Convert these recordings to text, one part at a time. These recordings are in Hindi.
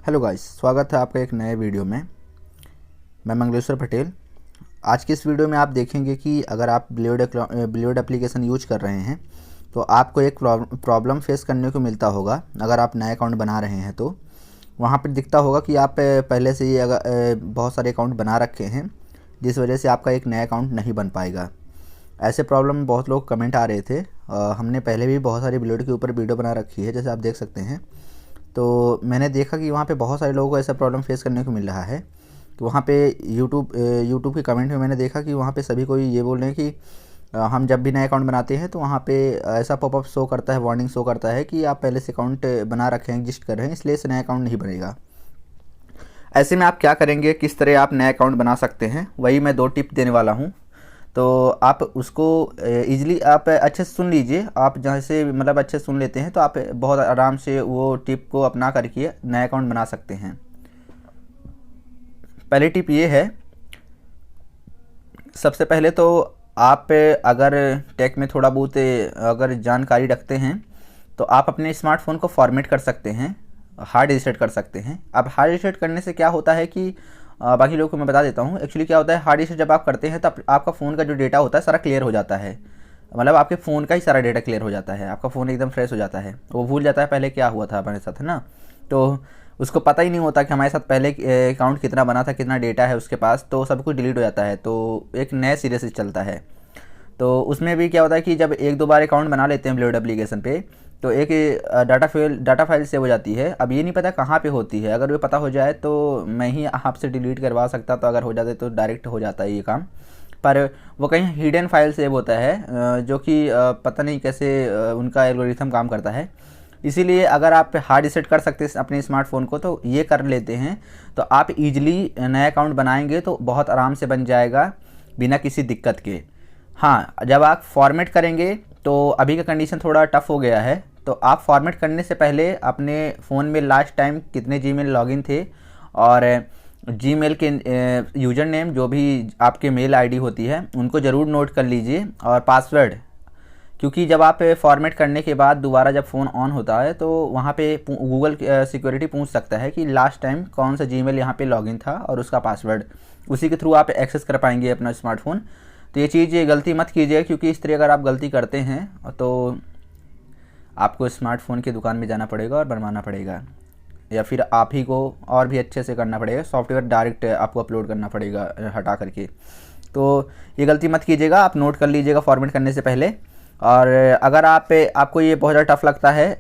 हेलो गाइस, स्वागत है आपका एक नए वीडियो में। मैं मंगलेश्वर पटेल। आज की इस वीडियो में आप देखेंगे कि अगर आप ब्लियोड एप्लीकेशन यूज कर रहे हैं तो आपको एक प्रॉब्लम फेस करने को मिलता होगा। अगर आप नया अकाउंट बना रहे हैं तो वहाँ पर दिखता होगा कि आप पहले से ही बहुत सारे अकाउंट बना रखे हैं, जिस वजह से आपका एक नया अकाउंट नहीं बन पाएगा। ऐसे प्रॉब्लम बहुत लोग कमेंट आ रहे थे। हमने पहले भी बहुत सारी ब्लियोड के ऊपर वीडियो बना रखी है, जैसे आप देख सकते हैं। तो मैंने देखा कि वहाँ पे बहुत सारे लोगों को ऐसा प्रॉब्लम फेस करने को मिल रहा है। तो वहाँ पे यूट्यूब के कमेंट में मैंने देखा कि वहाँ पे सभी कोई ये बोल रहे हैं कि हम जब भी नया अकाउंट बनाते हैं तो वहाँ पे ऐसा पॉपअप शो करता है, वार्निंग शो करता है कि आप पहले से अकाउंट बना रखे हैं, एग्जिस्ट कर रहे हैं, इसलिए से नया अकाउंट नहीं बनेगा। ऐसे में आप क्या करेंगे, किस तरह आप नया अकाउंट बना सकते हैं, वही मैं 2 टिप देने वाला हूँ। तो आप उसको ईज़िली आप अच्छे से सुन लीजिए। आप जहाँ से मतलब अच्छे से सुन लेते हैं तो आप बहुत आराम से वो टिप को अपना करके नया अकाउंट बना सकते हैं। पहली टिप ये है, सबसे पहले तो आप अगर टेक में थोड़ा बहुत अगर जानकारी रखते हैं तो आप अपने स्मार्टफोन को फॉर्मेट कर सकते हैं, हार्ड रीसेट कर सकते हैं। अब हार्ड रीसेट करने से क्या होता है कि बाकी लोगों को मैं बता देता हूँ। एक्चुअली क्या होता है, हार्ड रीसेट जब आप करते हैं तब आपका फ़ोन का जो डेटा होता है सारा क्लियर हो जाता है। मतलब आपके फ़ोन का ही सारा डेटा क्लियर हो जाता है, आपका फ़ोन एकदम फ्रेश हो जाता है। वो भूल जाता है पहले क्या हुआ था हमारे साथ, है ना। तो उसको पता ही नहीं होता कि हमारे साथ पहले अकाउंट कितना बना था, कितना डेटा है उसके पास, तो सब कुछ डिलीट हो जाता है। तो एक नए सिरे से चलता है। तो उसमें भी क्या होता है कि जब 1-2 बार अकाउंट बना लेते हैं ब्लियोड एप्लीकेशन पे, तो एक डाटा फाइल सेव हो जाती है। अब ये नहीं पता कहाँ पे होती है। अगर वो पता हो जाए तो मैं ही आपसे डिलीट करवा सकता, तो अगर हो जाते तो डायरेक्ट हो जाता है ये काम। पर वो कहीं हिडन फाइल सेव होता है, जो कि पता नहीं कैसे उनका एल्गोरिथम काम करता है। इसीलिए अगर आप हार्ड रीसेट कर सकते हैं अपने स्मार्टफोन को तो ये कर लेते हैं, तो आप ईजिली नया अकाउंट बनाएंगे तो बहुत आराम से बन जाएगा बिना किसी दिक्कत के। हाँ, जब आप फॉर्मेट करेंगे तो अभी का कंडीशन थोड़ा टफ हो गया है। तो आप फॉर्मेट करने से पहले अपने फ़ोन में लास्ट टाइम कितने जीमेल लॉगिन थे और जीमेल के यूज़र नेम जो भी आपके मेल आईडी होती है उनको ज़रूर नोट कर लीजिए, और पासवर्ड। क्योंकि जब आप फॉर्मेट करने के बाद दोबारा जब फ़ोन ऑन होता है तो वहाँ पे गूगल सिक्योरिटी पूछ सकता है कि लास्ट टाइम कौन सा जीमेल यहाँ पे लॉगिन था और उसका पासवर्ड। उसी के थ्रू आप एक्सेस कर पाएंगे अपना स्मार्टफोन। तो ये चीज़ गलती मत कीजिए, क्योंकि इस तरह अगर आप गलती करते हैं तो आपको स्मार्टफोन की दुकान में जाना पड़ेगा और बनवाना पड़ेगा, या फिर आप ही को और भी अच्छे से करना पड़ेगा। सॉफ्टवेयर डायरेक्ट आपको अपलोड करना पड़ेगा हटा करके। तो ये गलती मत कीजिएगा, आप नोट कर लीजिएगा फॉर्मेट करने से पहले। और अगर आपको ये बहुत ज़्यादा टफ लगता है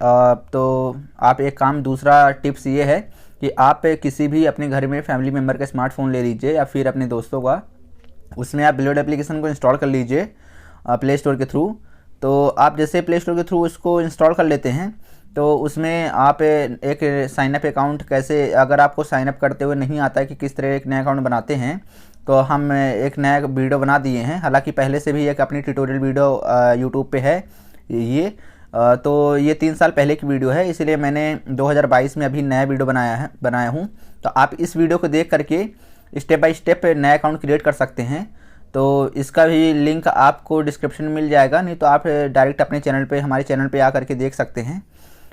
तो आप एक काम, दूसरा टिप्स ये है कि आप किसी भी अपने घर में फैमिली मेम्बर का स्मार्टफोन ले लीजिए या फिर अपने दोस्तों का, उसमें आप ब्लियोड एप्लीकेशन को इंस्टॉल कर लीजिए प्ले स्टोर के थ्रू। तो आप जैसे प्ले स्टोर के थ्रू उसको इंस्टॉल कर लेते हैं तो उसमें आप एक साइनअप अकाउंट कैसे, अगर आपको साइनअप करते हुए नहीं आता है कि किस तरह एक नया अकाउंट बनाते हैं, तो हम एक नया वीडियो बना दिए हैं। हालांकि पहले से भी एक अपनी ट्यूटोरियल वीडियो यूट्यूब पे है ये। तो ये 3 साल पहले की वीडियो है, इसलिए मैंने 2022 में अभी नया वीडियो बनाया हूँ। तो आप इस वीडियो को देख करके स्टेप बाय स्टेप नया अकाउंट क्रिएट कर सकते हैं। तो इसका भी लिंक आपको डिस्क्रिप्शन में मिल जाएगा, नहीं तो आप डायरेक्ट अपने चैनल पे, हमारे चैनल पे आ करके देख सकते हैं।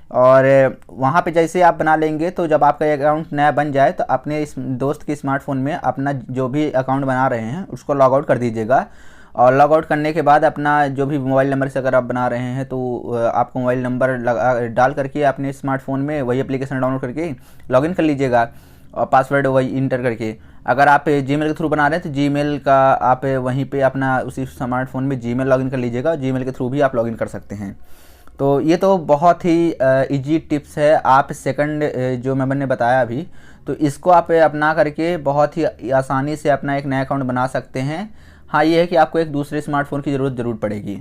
और वहाँ पे जैसे आप बना लेंगे तो जब आपका अकाउंट नया बन जाए तो अपने इस दोस्त के स्मार्टफोन में अपना जो भी अकाउंट बना रहे हैं उसको लॉग आउट कर दीजिएगा। और लॉग आउट करने के बाद अपना जो भी मोबाइल नंबर से अगर आप बना रहे हैं तो आपको मोबाइल नंबर डाल करके अपने स्मार्टफोन में वही एप्लीकेशन डाउनलोड करके लॉगिन कर लीजिएगा, और पासवर्ड वही इंटर करके। अगर आप जीमेल के थ्रू बना रहे हैं तो जीमेल का आप वहीं पे अपना उसी स्मार्टफोन में जीमेल लॉगिन कर लीजिएगा, जीमेल के थ्रू भी आप लॉगिन कर सकते हैं। तो ये तो बहुत ही इजी टिप्स है। आप सेकंड जो मैंने बताया अभी, तो इसको आप अपना करके बहुत ही आसानी से अपना एक नया अकाउंट बना सकते हैं। हाँ, ये है कि आपको एक दूसरे स्मार्टफोन की ज़रूर पड़ेगी।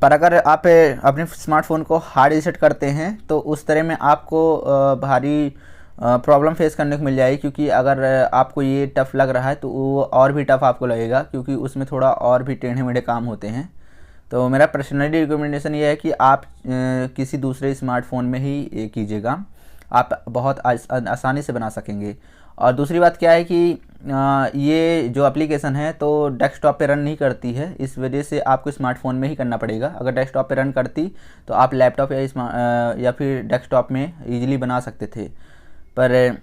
पर अगर आप अपने स्मार्टफोन को हार्ड रीसेट करते हैं तो उस तरह में आपको भारी प्रॉब्लम फेस करने को मिल जाएगी। क्योंकि अगर आपको ये टफ़ लग रहा है तो वो और भी टफ़ आपको लगेगा, क्योंकि उसमें थोड़ा और भी टेढ़े मेढ़े काम होते हैं। तो मेरा पर्सनली रिकमेंडेशन ये है कि आप किसी दूसरे स्मार्टफोन में ही ये कीजिएगा, आप बहुत आसानी से बना सकेंगे। और दूसरी बात क्या है कि ये जो एप्लीकेशन है तो डेस्कटॉप पे रन नहीं करती है, इस वजह से आपको स्मार्टफोन में ही करना पड़ेगा। अगर डेस्कटॉप पे रन करती तो आप लैपटॉप या फिर डेस्कटॉप में ईजिली बना सकते थे। पर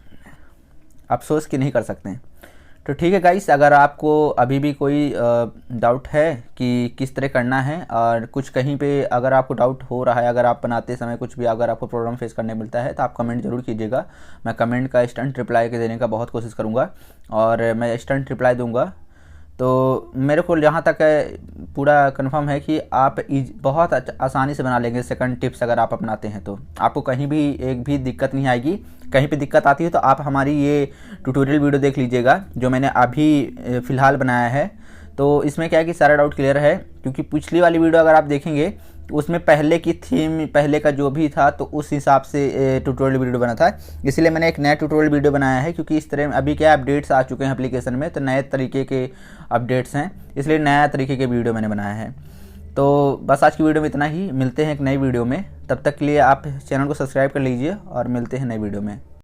अफसोस कि नहीं कर सकते हैं। तो ठीक है गाइस, अगर आपको अभी भी कोई डाउट है कि किस तरह करना है, और कुछ कहीं पे अगर आपको डाउट हो रहा है, अगर आप बनाते समय कुछ भी अगर आपको प्रॉब्लम फेस करने मिलता है, तो आप कमेंट ज़रूर कीजिएगा। मैं कमेंट का इंस्टेंट रिप्लाई देने का बहुत कोशिश करूँगा, और मैं इंस्टेंट रिप्लाई दूँगा। तो मेरे को जहाँ तक पूरा कंफर्म है कि आप बहुत आसानी से बना लेंगे सेकंड टिप्स अगर आप अपनाते हैं, तो आपको कहीं भी एक भी दिक्कत नहीं आएगी। कहीं पे दिक्कत आती है तो आप हमारी ये ट्यूटोरियल वीडियो देख लीजिएगा जो मैंने अभी फ़िलहाल बनाया है। तो इसमें क्या है कि सारा डाउट क्लियर है, क्योंकि पिछली वाली वीडियो अगर आप देखेंगे उसमें पहले की थीम, पहले का जो भी था, तो उस हिसाब से ट्यूटोरियल वीडियो बना था। इसलिए मैंने एक नया ट्यूटोरियल वीडियो बनाया है, क्योंकि इस तरह अभी क्या अपडेट्स आ चुके हैं एप्लीकेशन में, तो नए तरीके के अपडेट्स हैं, इसलिए नया तरीके के वीडियो मैंने बनाया है। तो बस आज की वीडियो में इतना ही, मिलते हैं एक नई वीडियो में। तब तक के लिए आप चैनल को सब्सक्राइब कर लीजिए और मिलते हैं नई वीडियो में।